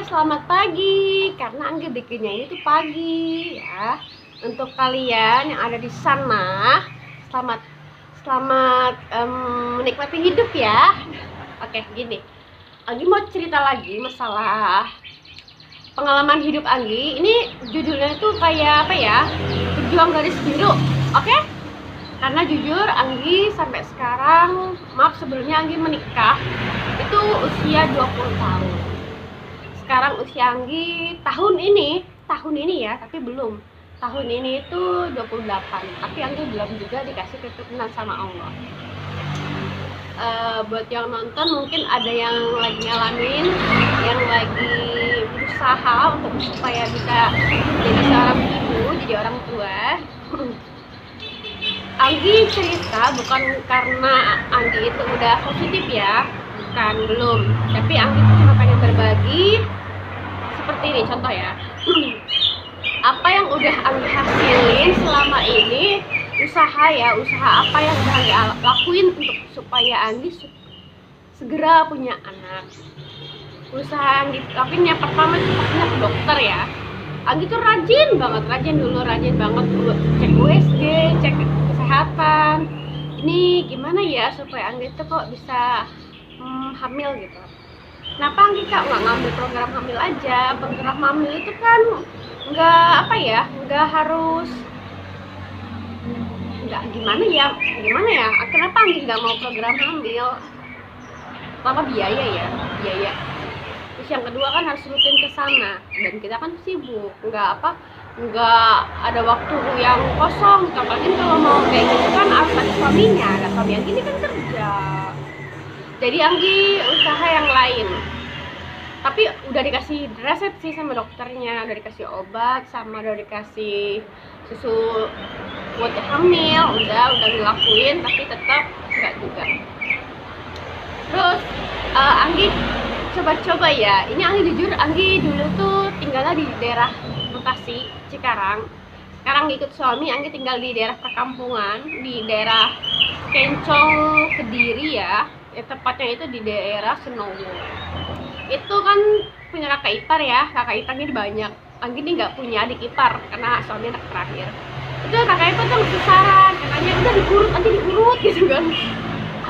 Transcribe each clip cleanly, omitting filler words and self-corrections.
selamat pagi. Karena Anggi bikinnya ini tuh pagi ya. Untuk kalian yang ada di sana, selamat selamat menikmati hidup ya. Oke, gini. Anggi mau cerita lagi masalah pengalaman hidup Anggi. Ini judulnya tuh kayak apa ya? Berjuang garis biru. Oke? Karena jujur Anggi sampai sekarang, maaf sebelumnya Anggi menikah itu usia 20 tahun. Sekarang usia Anggi tahun ini ya, tapi belum. Tahun ini itu 28, tapi Anggi belum juga dikasih keturunan sama Allah. Buat yang nonton mungkin ada yang lagi ngalamin, yang lagi berusaha untuk supaya bisa jadi seorang ibu, jadi orang tua. Anggi cerita bukan karena Anggi itu udah positif ya, bukan, belum. Tapi Anggi cuma pengen berbagi seperti ini, contoh ya. Apa yang udah Anggi hasilin selama ini, usaha apa yang udah Anggi lakuin untuk supaya Anggi segera punya anak. Usaha Anggi lakuin yang pertama itu pastinya ke dokter ya. Anggi tuh rajin banget buat cek USG, cek kesehatan. Ini gimana ya supaya Anggi tuh kok bisa hamil gitu. Kenapa Anggi nggak ngambil program hamil aja? Program hamil itu kan nggak harus gimana ya? Kenapa Anggi nggak mau program hamil? Pertama biaya. Terus yang kedua kan harus rutin ke sana, dan kita kan sibuk, nggak ada waktu yang kosong. Apalagi kalau mau kayak gitu kan harus ada suaminya, ada suami Anggi ini kan kerja. Jadi Anggi usaha yang lain. Tapi udah dikasih resep sih sama dokternya, udah dikasih obat, sama udah dikasih susu buat hamil, udah dilakuin, tapi tetap enggak juga. Terus Anggi coba-coba ya. Ini Anggi jujur, Anggi dulu tuh tinggalnya di daerah Bekasi, Cikarang. Sekarang ikut suami, Anggi tinggal di daerah perkampungan, di daerah Kencong, Kediri ya. Tepatnya itu di daerah Senowo. Itu kan punya kakak ipar ya, kakak iparnya banyak. Anggi ini nggak punya adik ipar karena suami anak terakhir. Itu kakak ipar tuh ngasih saran, katanya udah diurut gitu kan.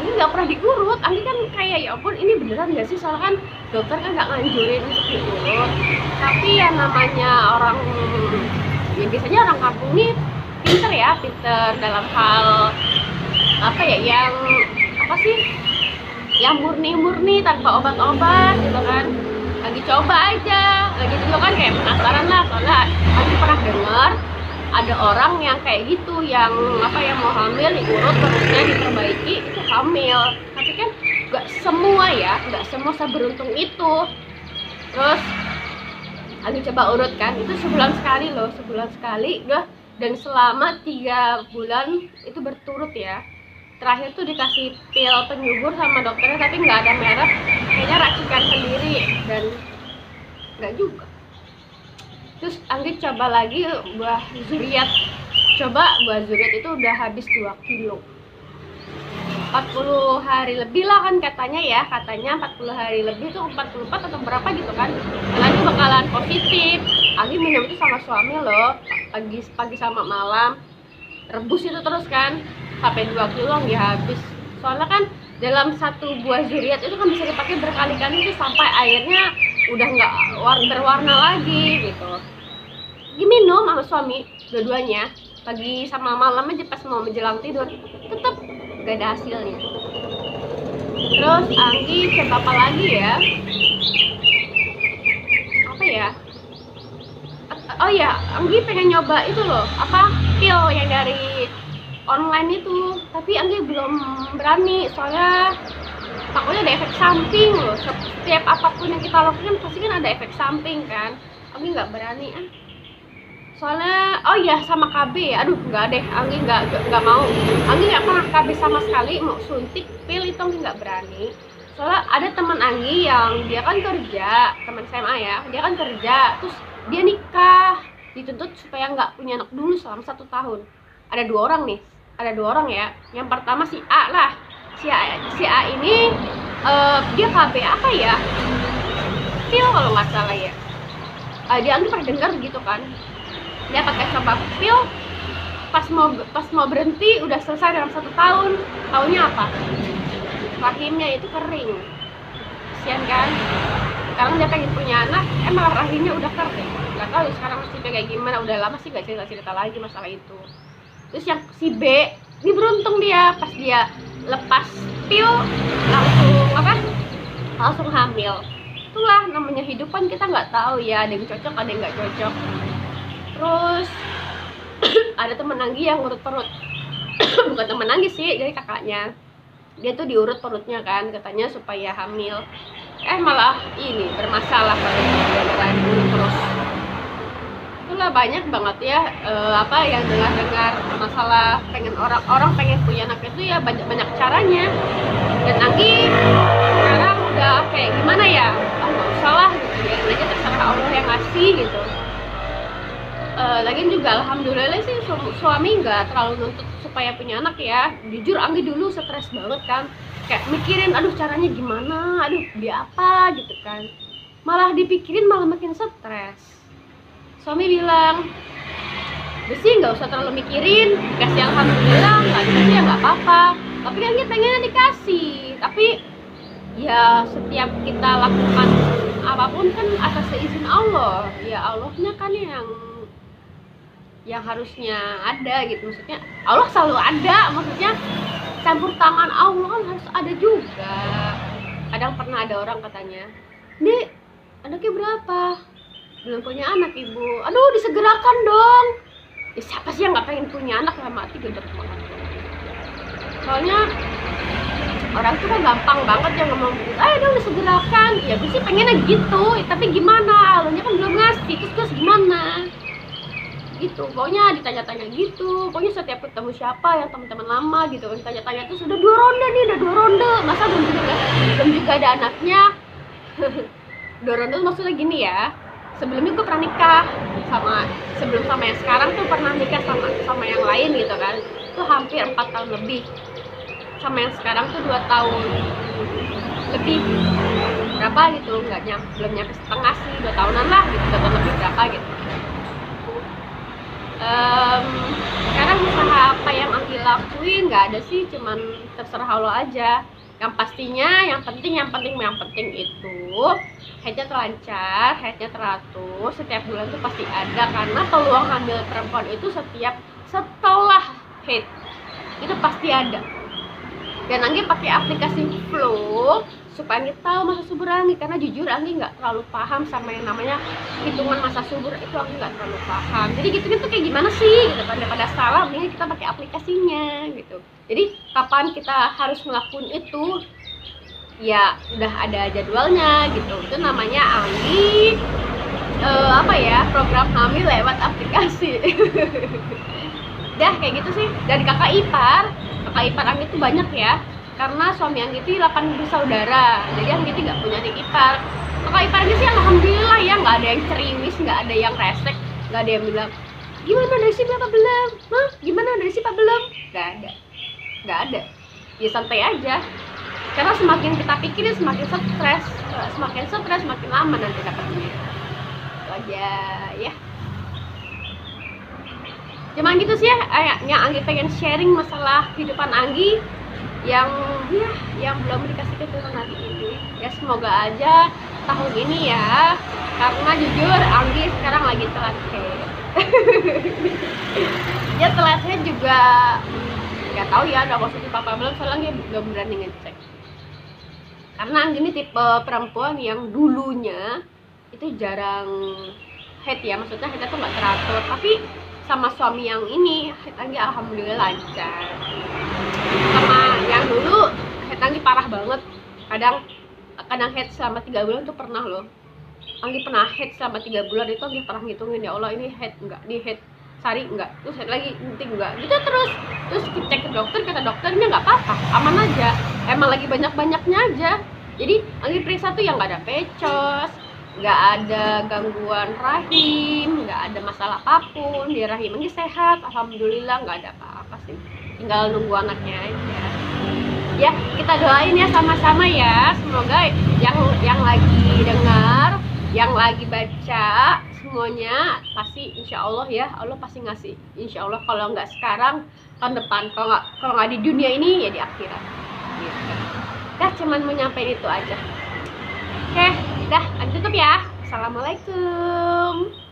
Anggi nggak pernah diurut. Anggi kan kayak ya ampun, ini beneran nggak sih? Soalnya kan dokter kan nggak nganjurin untuk diurut. Tapi ya namanya orang, ya biasanya orang kampung nih pinter dalam hal yang murni tanpa obat-obat gitu kan. Lagi coba aja, lagi juga kan kayak penasaran lah, soalnya Anggi pernah dengar ada orang yang kayak gitu, yang mau hamil diurut, perutnya diperbaiki, itu hamil. Tapi kan nggak semua seberuntung itu. Terus Anggi coba urut kan, itu sebulan sekali udah, dan selama 3 bulan itu berturut ya. Terakhir tuh dikasih pil penyubur sama dokternya, tapi nggak ada merek, kayaknya racikan sendiri, dan nggak juga. Terus Anggi coba lagi buah zuriat. Buah zuriat itu udah habis 2 kilo. 40 hari lebih lah kan katanya 40 hari lebih tuh 44 atau berapa gitu kan. Dan Anggi bakalan positif. Anggi minum itu sama suami loh, pagi sama malam. Rebus itu terus kan, sampai 2 kilo Anggi habis. Soalnya kan dalam satu buah zuriat itu kan bisa dipakai berkali-kali, itu sampai airnya udah nggak berwarna lagi gitu. Minum sama suami dua-duanya, pagi sama malam aja, pas mau menjelang tidur tetap gak ada hasilnya. Terus Anggi coba apa lagi ya? Oh ya, Anggi pengen nyoba itu loh, pil yang dari online itu, tapi Anggi belum berani, soalnya takutnya ada efek samping loh. Setiap apapun yang kita lakukan pasti kan ada efek samping kan. Anggi nggak berani soalnya. Oh ya, sama KB ya, aduh nggak deh, Anggi nggak mau. Anggi nggak pernah KB sama sekali. Mau suntik pil itu Anggi nggak berani. Soalnya ada teman Anggi yang dia kan kerja, teman SMA ya, dia kan kerja, terus dia nikah, dituntut supaya nggak punya anak dulu selama 1 tahun. Ada 2 orang ya. Yang pertama si A lah. Si A ini dia KB pil kalau nggak salah ya. Dia Anggi pernah dengar gitu kan, dia pakai coba pil, pas mau berhenti udah selesai dalam 1 tahun. Taunya apa? Rahimnya itu kering. Kasian kan? Sekarang dia pengen punya anak, malah rahimnya udah kering. Gak tahu sekarang masih kayak gimana, udah lama sih gak cerita lagi masalah itu. Terus yang si B, ini beruntung dia, pas dia lepas pil langsung hamil. Itulah namanya hidup kan, kita nggak tahu ya, ada yang cocok ada yang nggak cocok. Terus ada temen Anggi yang urut perut bukan temen Anggi sih, jadi kakaknya, dia tuh diurut perutnya kan, katanya supaya hamil. Malah ini bermasalah pada gara-gara diurut terus. Itulah banyak banget ya yang dengar masalah pengen orang pengen punya anak itu ya, banyak caranya. Dan Anggi sekarang udah kayak gimana ya, nggak usah lah gitu, biarin aja terserah Allah yang ngasih gitu. Lagian juga alhamdulillah sih suami nggak terlalu nuntut supaya punya anak ya. Jujur Anggi dulu stres banget kan, kayak mikirin aduh caranya gimana, aduh dia apa gitu kan, malah dipikirin malah makin stres. Suami bilang besi nggak usah terlalu mikirin, dikasih alhamdulillah, nggak dikasih ya nggak apa-apa. Tapi Anggi pengennya dikasih, tapi ya setiap kita lakukan apapun kan atas seizin Allah ya, Allahnya kan yang harusnya ada gitu. Maksudnya Allah selalu ada, maksudnya campur tangan Allah kan harus ada juga. Kadang pernah ada orang katanya, "Dek, anaknya berapa?" "Belum punya anak, Ibu." "Aduh, disegerakan dong." Ya siapa sih yang nggak pengen punya anak, lah mati gedek banget. Soalnya orang tuh kan gampang banget yang ngomong gitu, "Ayo dong disegerakan." Ya gue sih pengennya gitu, tapi gimana, Allahnya kan belum ngasih, terus gimana gitu. Pokoknya ditanya-tanya gitu, pokoknya setiap ketemu siapa yang teman-teman lama gitu kan, tanya-tanya tuh sudah 2 ronde nih, udah 2 ronde, masa belum juga ada anaknya. 2 ronde maksudnya gini ya, sebelumnya gue pernah nikah sebelum sama yang sekarang tuh pernah nikah sama yang lain gitu kan, itu hampir 4 tahun lebih. Sama yang sekarang tuh 2 tahun lebih berapa gitu, belum nyampe setengah sih, 2 tahunan lah gitu, 2 tahun lebih berapa gitu. Sekarang usaha apa yang Anggi lakuin nggak ada sih, cuman terserah Allah aja. Yang pastinya yang penting itu headnya terlancar, headnya teratur, setiap bulan tuh pasti ada, karena peluang hamil perempuan itu setelah head itu pasti ada. Dan Anggi pakai aplikasi Flow supaya Anggi tahu masa subur Anggi, karena jujur Anggi nggak terlalu paham sama yang namanya hitungan masa subur itu, Anggi nggak terlalu paham. Jadi gitu kayak gimana sih gitu, daripada salah mending kita pakai aplikasinya gitu. Jadi kapan kita harus ngelakuin itu ya udah ada jadwalnya gitu. Itu namanya Anggi program hamil lewat aplikasi. Dah kayak gitu sih. Dari kakak ipar Anggi itu banyak ya, karena suami Anggi itu 8 bersaudara, jadi Anggi itu nggak punya adik ipar. Kakak ipar Anggi sih alhamdulillah ya, nggak ada yang cerimis, nggak ada yang resek, nggak ada yang bilang gimana dari si Bapak belum, gimana dari si Pak belum, nggak ada. Ya santai aja, karena semakin kita pikirin semakin stres, semakin lama nanti dapatnya. Itu aja ya. Cuman gitu sih ya, yang Anggi pengen sharing masalah kehidupan Anggi yang belum dikasih keturunan nanti ini. Ya semoga aja tahun ini ya, karena jujur Anggi sekarang lagi telat head. Ya telat head juga nggak tahu ya ada positif apa belum, soalnya Anggi belum berani ngecek. Karena Anggi ini tipe perempuan yang dulunya itu jarang head ya, maksudnya headnya tuh nggak teratur, tapi sama suami yang ini head Anggi alhamdulillah lancar. Sama yang dulu head Anggi parah banget, kadang head selama 3 bulan tuh pernah loh. Anggi pernah head selama 3 bulan itu, Anggi pernah ngitungin ya Allah ini head enggak, di head sari enggak, terus head lagi penting enggak gitu, terus cek ke dokter, kata dokternya nggak apa-apa, aman aja, emang lagi banyak-banyaknya aja. Jadi Anggi periksa tuh yang nggak ada pecos, nggak ada gangguan rahim, nggak ada masalah apapun di rahim. Anggi sehat alhamdulillah, nggak ada apa-apa sih, tinggal nunggu anaknya aja ya. Kita doain ya sama-sama ya, semoga yang lagi dengar yang lagi baca semuanya pasti insya Allah ya, Allah pasti ngasih insya Allah. Kalau nggak sekarang tahun depan, kalau nggak di dunia ini ya di akhirat gitu. Dah cuman mau nyampein itu aja. Oke, dah lanjut tutup ya. Assalamualaikum.